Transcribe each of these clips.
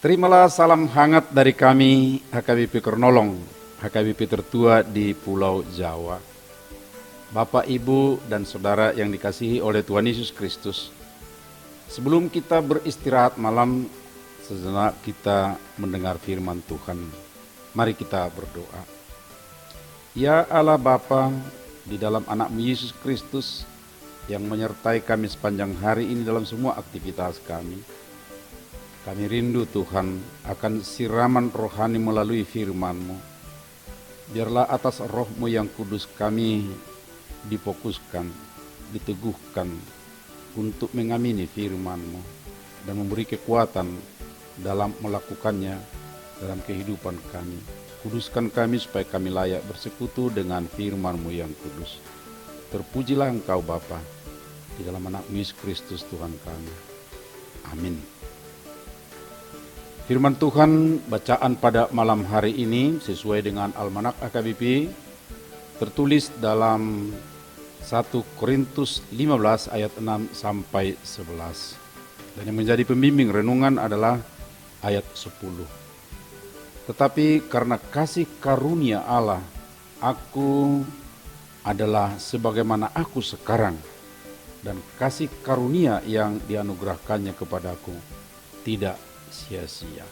Terimalah salam hangat dari kami, HKBP Kernolong, HKBP tertua di Pulau Jawa. Bapak, Ibu, dan Saudara yang dikasihi oleh Tuhan Yesus Kristus. Sebelum kita beristirahat malam, sejenak kita mendengar firman Tuhan. Mari kita berdoa. Ya Allah Bapa, di dalam anak-Mu Yesus Kristus yang menyertai kami sepanjang hari ini dalam semua aktivitas kami. Kami rindu Tuhan akan siraman rohani melalui firman-Mu. Biarlah atas roh-Mu yang kudus kami difokuskan, diteguhkan untuk mengamini firman-Mu dan memberi kekuatan dalam melakukannya dalam kehidupan kami. Kuduskan kami supaya kami layak bersekutu dengan firman-Mu yang kudus. Terpujilah Engkau Bapa, di dalam anak-Mu Yesus Kristus Tuhan kami. Amin. Firman Tuhan bacaan pada malam hari ini sesuai dengan Almanak HKBP tertulis dalam 1 Korintus 15 ayat 6 sampai 11. Dan yang menjadi pembimbing renungan adalah ayat 10. Tetapi karena kasih karunia Allah, aku adalah sebagaimana aku sekarang, dan kasih karunia yang dianugerahkannya kepadaku tidak sia-sia.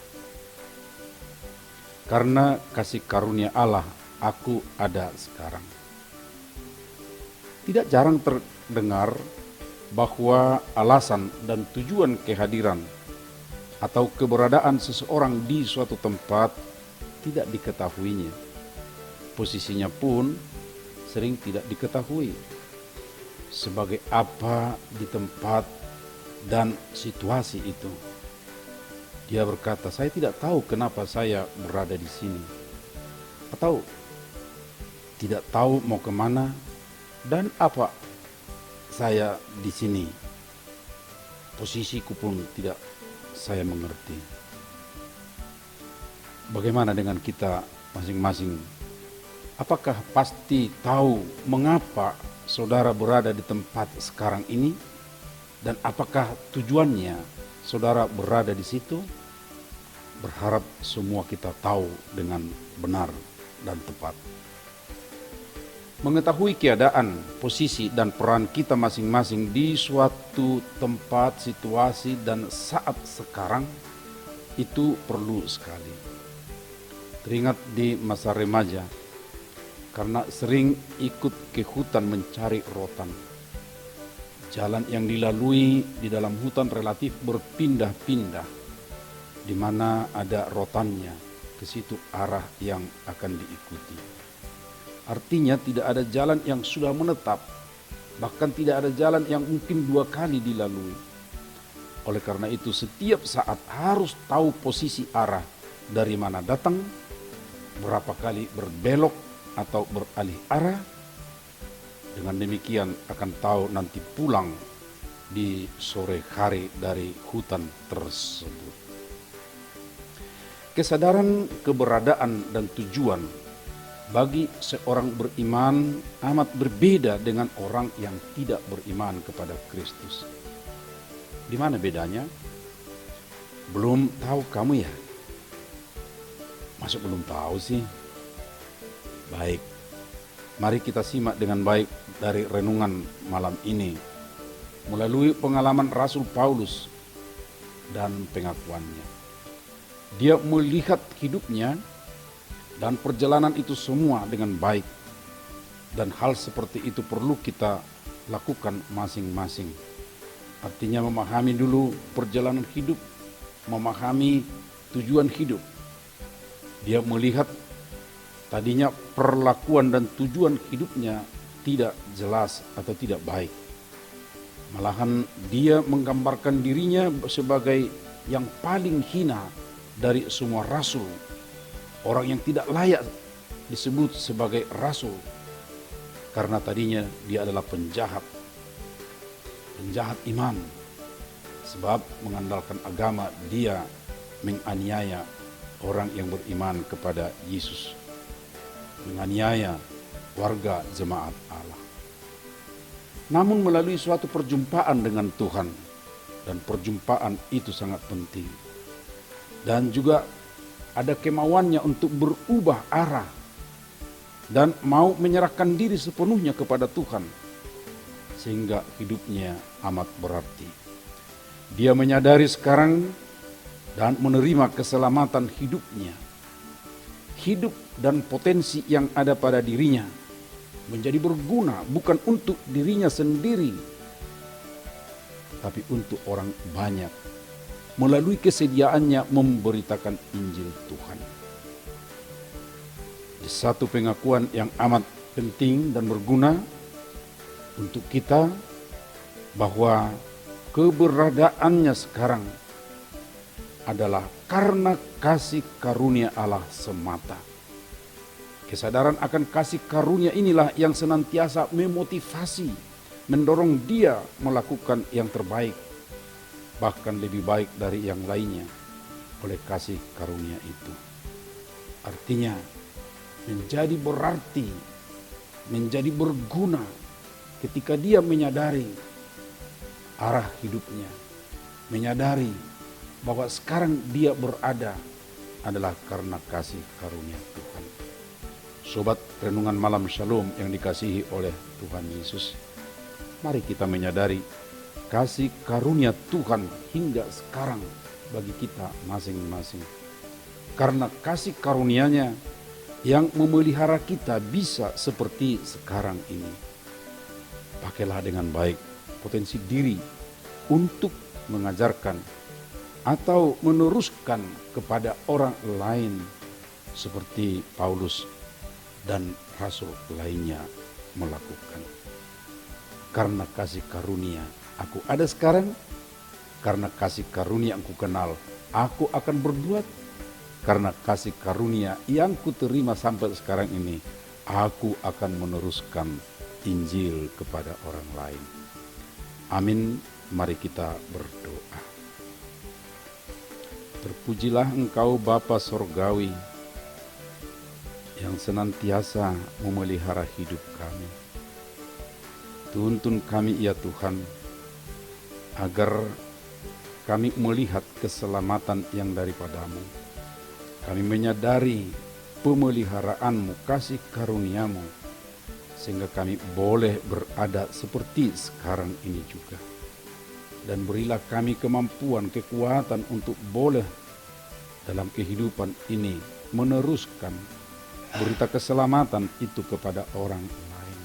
Karena kasih karunia Allah, aku ada sekarang. Tidak jarang terdengar bahwa alasan dan tujuan kehadiran atau keberadaan seseorang di suatu tempat tidak diketahuinya. Posisinya pun sering tidak diketahui. Sebagai apa di tempat dan situasi itu. Dia berkata, saya tidak tahu kenapa saya berada di sini. Atau tidak tahu mau kemana dan apa saya di sini. Posisiku pun tidak saya mengerti. Bagaimana dengan kita masing-masing? Apakah pasti tahu mengapa saudara berada di tempat sekarang ini? Dan apakah tujuannya saudara berada di situ? Berharap semua kita tahu dengan benar dan tepat. Mengetahui keadaan, posisi, dan peran kita masing-masing di suatu tempat, situasi, dan saat sekarang itu perlu sekali. Teringat di masa remaja, karena sering ikut ke hutan mencari rotan. Jalan yang dilalui di dalam hutan relatif berpindah-pindah, di mana ada rotannya, ke situ arah yang akan diikuti. Artinya tidak ada jalan yang sudah menetap, bahkan tidak ada jalan yang mungkin 2 kali dilalui. Oleh karena itu setiap saat harus tahu posisi arah, dari mana datang, berapa kali berbelok atau beralih arah. Dengan demikian akan tahu nanti pulang di sore hari dari hutan tersebut. Kesadaran keberadaan dan tujuan bagi seorang beriman amat berbeda dengan orang yang tidak beriman kepada Kristus. Di mana bedanya? Belum tahu kamu ya? Masa belum tahu sih? Baik, mari kita simak dengan baik dari renungan malam ini melalui pengalaman Rasul Paulus dan pengakuannya. Dia melihat hidupnya dan perjalanan itu semua dengan baik, dan hal seperti itu perlu kita lakukan masing-masing. Artinya memahami dulu perjalanan hidup, memahami tujuan hidup. Dia melihat tadinya perlakuan dan tujuan hidupnya tidak jelas atau tidak baik. Malahan dia menggambarkan dirinya sebagai yang paling hina dari semua rasul. Orang yang tidak layak disebut sebagai rasul. Karena tadinya dia adalah penjahat iman. Sebab mengandalkan agama dia menganiaya orang yang beriman kepada Yesus. Menganiaya warga jemaat Allah. Namun melalui suatu perjumpaan dengan Tuhan, dan perjumpaan itu sangat penting. dan juga ada kemauannya untuk berubah arah dan mau menyerahkan diri sepenuhnya kepada Tuhan, sehingga hidupnya amat berarti. Dia menyadari sekarang dan menerima keselamatan hidupnya. Hidup dan potensi yang ada pada dirinya menjadi berguna bukan untuk dirinya sendiri, tapi untuk orang banyak melalui kesediaannya memberitakan Injil Tuhan. Di satu pengakuan yang amat penting dan berguna untuk kita bahwa keberadaannya sekarang adalah karena kasih karunia Allah semata. Kesadaran akan kasih karunia inilah yang senantiasa memotivasi, mendorong dia melakukan yang terbaik, bahkan lebih baik dari yang lainnya oleh kasih karunia itu. Artinya menjadi berarti, menjadi berguna ketika dia menyadari arah hidupnya, menyadari bahwa sekarang dia berada adalah karena kasih karunia Tuhan. Sobat Renungan Malam Shalom yang dikasihi oleh Tuhan Yesus, mari kita menyadari kasih karunia Tuhan hingga sekarang bagi kita masing-masing. Karena kasih karunia-Nya yang memelihara kita bisa seperti sekarang ini. Pakailah dengan baik potensi diri untuk mengajarkan atau meneruskan kepada orang lain seperti Paulus dan rasul lainnya melakukan. Karena kasih karunia aku ada sekarang, karena kasih karunia yang ku kenal, aku akan berbuat. Karena kasih karunia yang kuterima sampai sekarang ini, aku akan meneruskan Injil kepada orang lain. Amin. Mari kita berdoa. Terpujilah Engkau Bapa Sorgawi yang senantiasa memelihara hidup kami. Tuntun kami ya Tuhan, agar kami melihat keselamatan yang daripada-Mu. Kami menyadari pemeliharaanmu, kasih karuniamu, sehingga kami boleh berada seperti sekarang ini juga. Dan berilah kami kemampuan, kekuatan untuk boleh dalam kehidupan ini meneruskan berita keselamatan itu kepada orang lain.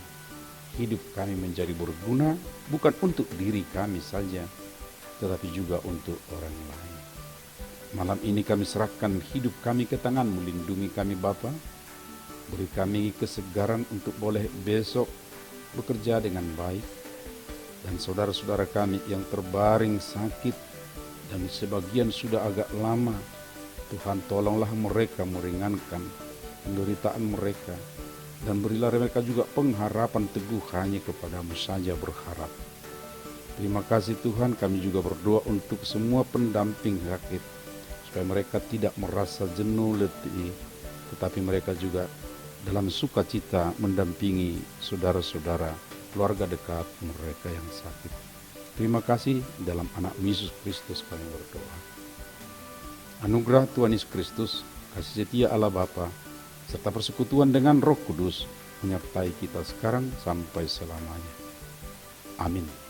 Hidup kami menjadi berguna bukan untuk diri kami saja, tetapi juga untuk orang lain. Malam ini kami serahkan hidup kami ke tangan-Mu, lindungi kami Bapa, beri kami kesegaran untuk boleh besok bekerja dengan baik, dan saudara-saudara kami yang terbaring sakit dan sebagian sudah agak lama, Tuhan tolonglah mereka meringankan penderitaan mereka, dan berilah mereka juga pengharapan teguh hanya kepada-Mu saja berharap. Terima kasih Tuhan, kami juga berdoa untuk semua pendamping sakit, supaya mereka tidak merasa jenuh letih, tetapi mereka juga dalam sukacita mendampingi saudara-saudara, keluarga dekat mereka yang sakit. Terima kasih, dalam anak Yesus Kristus kami berdoa. Anugerah Tuhan Yesus Kristus, kasih setia Allah Bapa, serta persekutuan dengan Roh Kudus menyertai kita sekarang sampai selamanya. Amin.